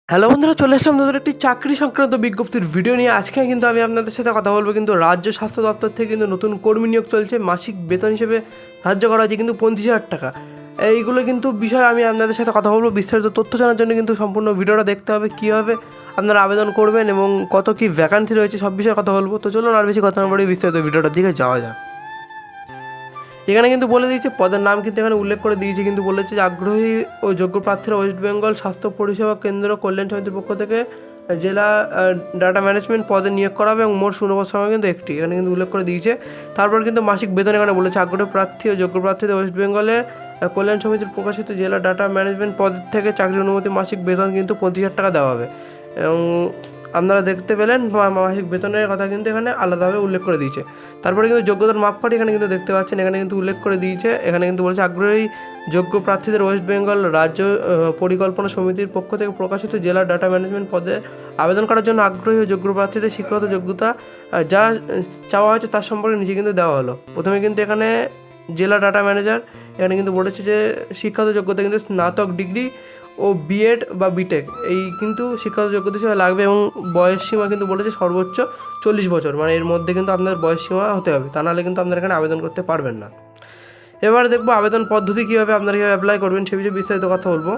Hello বন্ধুরা, চলে আসলাম নতুন একটি চাকরি সংক্রান্ত বিজ্ঞপ্তির ভিডিও নিয়ে। আজকে কিন্তু আমি আপনাদের সাথে কথা বলবো কিন্তু রাজ্য স্বাস্থ্য দপ্তর থেকে কিন্তু নতুন কর্মী নিয়োগ চলছে। মাসিক বেতন হিসেবে ধার্য করা হয়েছে কিন্তু 25,000 টাকা। এইগুলো কিন্তু বিষয়ে আমি আপনাদের সাথে কথা বলবো। বিস্তারিত তথ্য জানার জন্য কিন্তু সম্পূর্ণ ভিডিওটা দেখতে হবে, কীভাবে আপনারা আবেদন করবেন এবং কত কী ভ্যাকান্সি রয়েছে সব বিষয়ে কথা বলবো। তো চলুন আর বেশি কথা না বলে বিস্তারিত ভিডিওটার দিকে যাওয়া যাক। এখানে কিন্তু বলে দিয়েছে পদের নাম, কিন্তু এখানে উল্লেখ করে দিয়েছে, কিন্তু বলেছে যে আগ্রহী ও যোগ্য প্রার্থীরা ওয়েস্ট বেঙ্গল স্বাস্থ্য পরিষেবা কেন্দ্র কল্যাণ সমিতির পক্ষ থেকে জেলা ডাটা ম্যানেজমেন্ট পদে নিয়োগ করা হবে এবং মোট শূন্যপদ সংখ্যা কিন্তু একটি, এখানে কিন্তু উল্লেখ করে দিয়েছে। তারপর কিন্তু মাসিক বেতন এখানে বলেছে আগ্রহী প্রার্থী ও যোগ্য প্রার্থীদের ওয়েস্ট বেঙ্গলে কল্যাণ সমিতির প্রকাশিত জেলা ডাটা ম্যানেজমেন্ট পদ থেকে চাকরির অনুমতি মাসিক বেতন কিন্তু 25,000 টাকা দেওয়া হবে। এবং আপনারা দেখতে পেলেন মাসিক বেতনের কথা কিন্তু এখানে আলাদাভাবে উল্লেখ করে দিয়েছে। তারপরে কিন্তু যোগ্যতার মাপকাঠি এখানে কিন্তু দেখতে পাচ্ছেন, এখানে কিন্তু উল্লেখ করে দিয়েছে। এখানে কিন্তু বলেছে আগ্রহী যোগ্য প্রার্থীদের ওয়েস্ট বেঙ্গল রাজ্য পরিকল্পনা সমিতির পক্ষ থেকে প্রকাশিত জেলা ডাটা ম্যানেজমেন্ট পদে আবেদন করার জন্য আগ্রহী ও যোগ্য প্রার্থীদের শিক্ষাগত যোগ্যতা যা চাওয়া হয়েছে তার সম্পর্কে নিচে কিন্তু দেওয়া হলো। প্রথমে কিন্তু এখানে জেলা ডাটা ম্যানেজার এখানে কিন্তু বলেছে যে শিক্ষাগত যোগ্যতা কিন্তু স্নাতক ডিগ্রি ও বিএড বা বিটেক এই কিন্তু শিক্ষাগত যোগ্যতা হিসেবে লাগবে। এবং বয়স সীমা কিন্তু বলেছে সর্বোচ্চ 40 বছর, মানে এর মধ্যে কিন্তু আপনার বয়স সীমা হতে হবে, তা নাহলে কিন্তু আপনারা এখানে আবেদন করতে পারবেন না। এবার দেখবো আবেদন পদ্ধতি কীভাবে আপনারা কীভাবে অ্যাপ্লাই করবেন সে বিষয়ে বিস্তারিত কথা বলবো।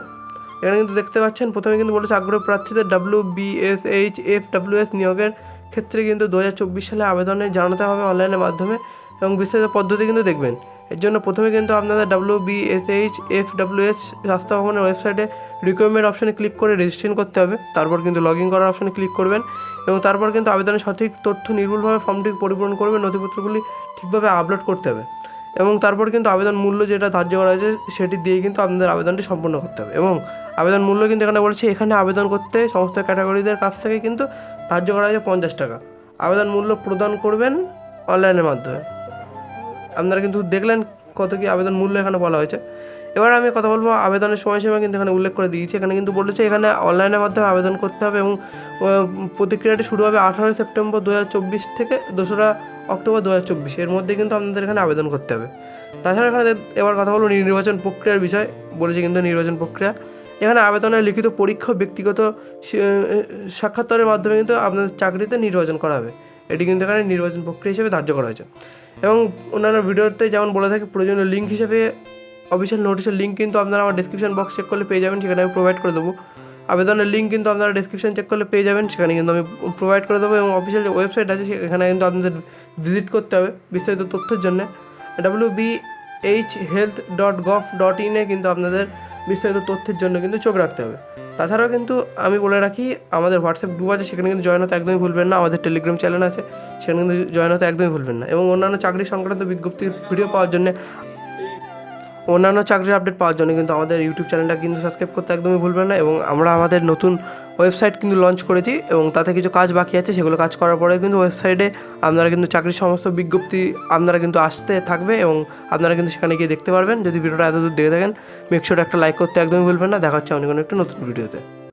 এখানে কিন্তু দেখতে পাচ্ছেন প্রথমে কিন্তু বলেছে আগ্রহী প্রার্থীদের WBSH FWS নিয়োগের ক্ষেত্রে কিন্তু 2024 সালে আবেদনে জানাতে হবে অনলাইনের মাধ্যমে এবং বিস্তারিত পদ্ধতি কিন্তু দেখবেন। এর জন্য প্রথমে কিন্তু আপনাদের WBSH FWS স্বাস্থ্য ভবনের ওয়েবসাইটে রিকোয়ারমেন্ট অপশানে ক্লিক করে রেজিস্ট্রেশন করতে হবে। তারপর কিন্তু লগ ইন করার অপশানে ক্লিক করবেন এবং তারপর কিন্তু আবেদনের সঠিক তথ্য নির্ভুলভাবে ফর্মটি পরিপূরণ করবেন, নথিপত্রগুলি ঠিকভাবে আপলোড করতে হবে এবং তারপর কিন্তু আবেদন মূল্য যেটা ধার্য করা হয়েছে সেটি দিয়ে কিন্তু আপনাদের আবেদনটি সম্পূর্ণ করতে হবে। এবং আবেদন মূল্য কিন্তু এখানে বলছে এখানে আবেদন করতে সমস্ত ক্যাটাগরিদের কাছ থেকে কিন্তু ধার্য করা হয়েছে 50 টাকা। আবেদন মূল্য প্রদান করবেন অনলাইনের মাধ্যমে। আপনারা কিন্তু দেখলেন কত কী আবেদন মূল্য এখানে বলা হয়েছে। এবার আমি কথা বলবো আবেদনের সময়সীমা কিন্তু এখানে উল্লেখ করে দিয়েছে। এখানে কিন্তু বলেছে এখানে অনলাইনের মাধ্যমে আবেদন করতে হবে এবং প্রতিক্রিয়াটি শুরু হবে 18 সেপ্টেম্বর 2024 থেকে 2রা অক্টোবর 2024, এর মধ্যে কিন্তু আপনাদের এখানে আবেদন করতে হবে। তাছাড়া এখানে এবার কথা বলবো নির্বাচন প্রক্রিয়ার বিষয় বলেছে, কিন্তু নির্বাচন প্রক্রিয়া এখানে আবেদনের লিখিত পরীক্ষা ব্যক্তিগত সাক্ষাৎকারের মাধ্যমে কিন্তু আপনাদের চাকরিতে নির্বাচন করা হবে। এটি কিন্তু এখানে নির্বাচন প্রক্রিয়া হিসেবে ধার্য করা হয়েছে। এবং অন্যান্য ভিডিওতে যেমন বলে থাকে প্রয়োজনীয় লিঙ্ক হিসেবে অফিসিয়াল নোটিশের লিঙ্ক কিন্তু আপনারা আমার ডেসক্রিপশন বক্স চেক করলে পেয়ে যাবেন, সেখানে আমি প্রোভাইড করে দেবো। আবেদনের লিঙ্ক কিন্তু আপনারা ডেসক্রিপশন চেক করলে পেয়ে যাবেন, সেখানে কিন্তু আমি প্রোভাইড করে দেবো। এবং অফিসিয়াল যে ওয়েবসাইট আছে সেখানে কিন্তু আপনাদের ভিজিট করতে হবে বিস্তারিত তথ্যের জন্য। wbhealth.gov.in কিন্তু আপনাদের বিস্তারিত তথ্যের জন্য কিন্তু চোখ রাখতে হবে। তাছাড়াও কিন্তু আমি বলে রাখি আমাদের হোয়াটসঅ্যাপ গ্রুপ আছে, সেখানে কিন্তু জয়েন হতে একদমই ভুলবেন না। আমাদের টেলিগ্রাম চ্যানেল আছে, সেখানে কিন্তু জয়েন হতে একদমই ভুলবেন না। এবং অন্যান্য চাকরি সংক্রান্ত বিজ্ঞপ্তির ভিডিও পাওয়ার জন্য, অন্যান্য চাকরির আপডেট পাওয়ার জন্য কিন্তু আমাদের ইউটিউব চ্যানেলটা কিন্তু সাবস্ক্রাইব করতে একদমই ভুলবেন না। এবং আমরা আমাদের নতুন ওয়েবসাইট কিন্তু লঞ্চ করেছি এবং তাতে কিছু কাজ বাকি আছে, সেগুলো কাজ করার পরে কিন্তু ওয়েবসাইটে আপনারা কিন্তু চাকরির সমস্ত বিজ্ঞপ্তি আপনারা কিন্তু আসতে থাকবে এবং আপনারা কিন্তু সেখানে গিয়ে দেখতে পারবেন। যদি ভিডিওটা এতদূর দেখে থাকেন মেক শিওর একটা লাইক করতে একদমই ভুলবেন না। দেখা হচ্ছে অন্য কোনো একটা নতুন ভিডিওতে।